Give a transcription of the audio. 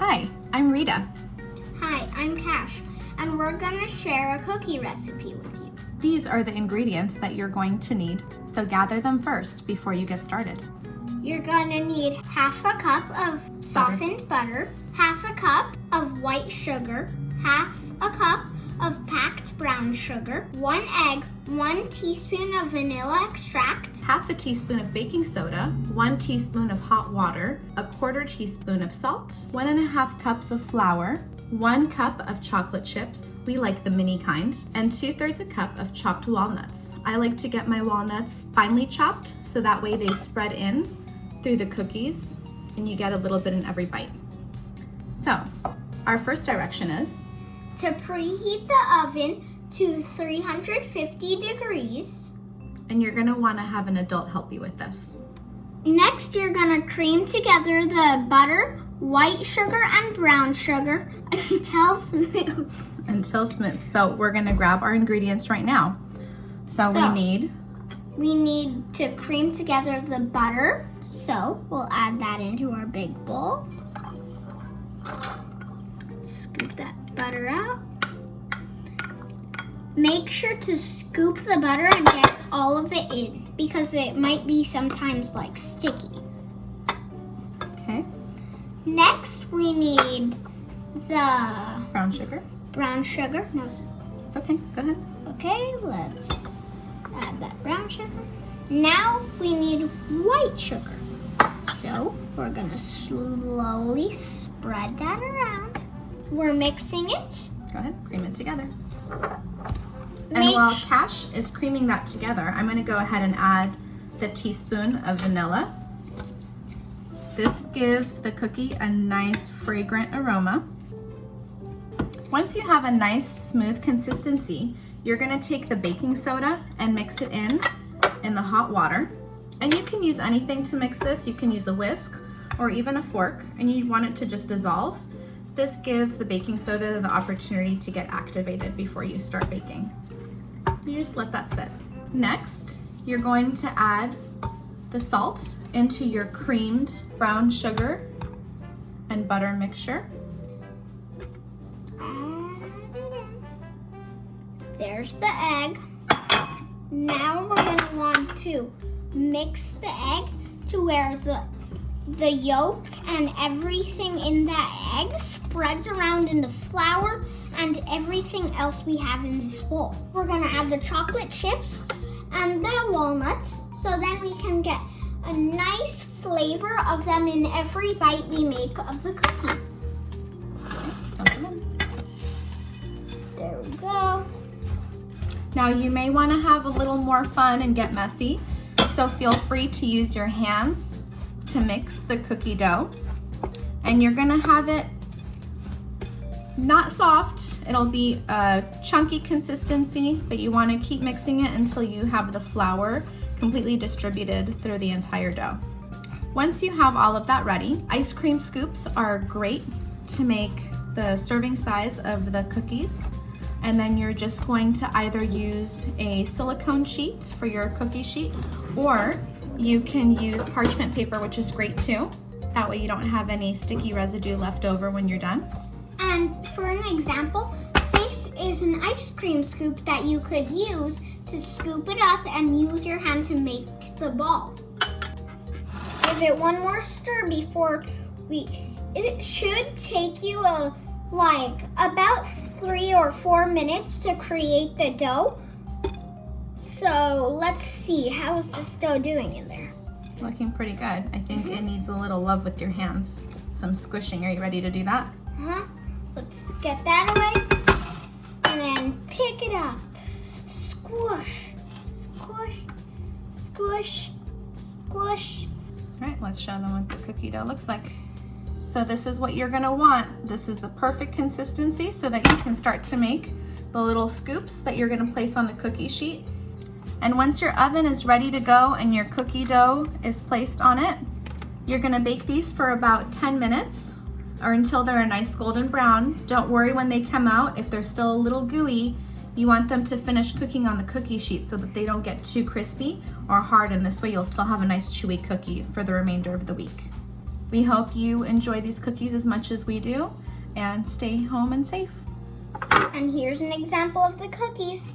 Hi, I'm Rita. Hi, I'm Cash, and we're gonna share a cookie recipe with you. These are the ingredients that you're going to need, so gather them first before you get started. You're gonna need half a cup of softened butter, half a cup of white sugar, half a cup of packed brown sugar, 1 egg, 1 teaspoon of vanilla extract, half a teaspoon of baking soda, 1 teaspoon of hot water, a 1/4 teaspoon of salt, 1½ cups of flour, 1 cup of chocolate chips, we like the mini kind, and 2/3 a cup of chopped walnuts. I like to get my walnuts finely chopped so that way they spread in through the cookies and you get a little bit in every bite. So, our first direction is to preheat the oven to 350 degrees. and you're gonna wanna have an adult help you with this. Next, you're gonna cream together the butter, white sugar, and brown sugar until smooth. Until smooth. So we're gonna grab our ingredients right now. So we need to cream together the butter. So we'll add that into our big bowl. Scoop that butter out. Make sure to scoop the butter and get all of it in because it might be sometimes like sticky. Okay. Next, we need the Brown sugar. brown sugar. No, It's okay, go ahead. okay, let's add that brown sugar. Now we need white sugar. So we're gonna slowly spread that around. We're mixing it. Go ahead, cream it together. And while Cash is creaming that together, I'm gonna go ahead and add the teaspoon of vanilla. This gives the cookie a nice fragrant aroma. Once you have a nice smooth consistency, you're gonna take the baking soda and mix it in the hot water. And you can use anything to mix this. You can use a whisk or even a fork, and you want it to just dissolve. This gives the baking soda the opportunity to get activated before you start baking. You just let that sit. Next, you're going to add the salt into your creamed brown sugar and butter mixture. There's the egg. Now we're gonna want to mix the egg to where the yolk and everything in that egg spreads around in the flour and everything else we have in this bowl. We're gonna add the chocolate chips and the walnuts so then we can get a nice flavor of them in every bite we make of the cookie. There we go. Now you may want to have a little more fun and get messy, so feel free to use your hands to mix the cookie dough. And you're gonna have it not soft, it'll be a chunky consistency, but you want to keep mixing it until you have the flour completely distributed through the entire dough. Once you have all of that ready, ice cream scoops are great to make the serving size of the cookies. And then you're just going to either use a silicone sheet for your cookie sheet, or you can use parchment paper, which is great too. That way you don't have any sticky residue left over when you're done. And for an example, this is an ice cream scoop that you could use to scoop it up and use your hand to make the ball. Give it one more stir before it should take you about 3 or 4 minutes to create the dough. So let's see, how is this dough doing in there? Looking pretty good. I think it needs a little love with your hands. Some squishing. Are you ready to do that? Let's get that away and then pick it up. Squish, squish, squish, squish. All right, let's show them what the cookie dough looks like. So this is what you're gonna want. This is the perfect consistency so that you can start to make the little scoops that you're gonna place on the cookie sheet. And once your oven is ready to go and your cookie dough is placed on it, you're gonna bake these for about 10 minutes or until they're a nice golden brown. Don't worry when they come out. If they're still a little gooey, you want them to finish cooking on the cookie sheet so that they don't get too crispy or hard, and this way you'll still have a nice chewy cookie for the remainder of the week. We hope you enjoy these cookies as much as we do, and stay home and safe. And here's an example of the cookies.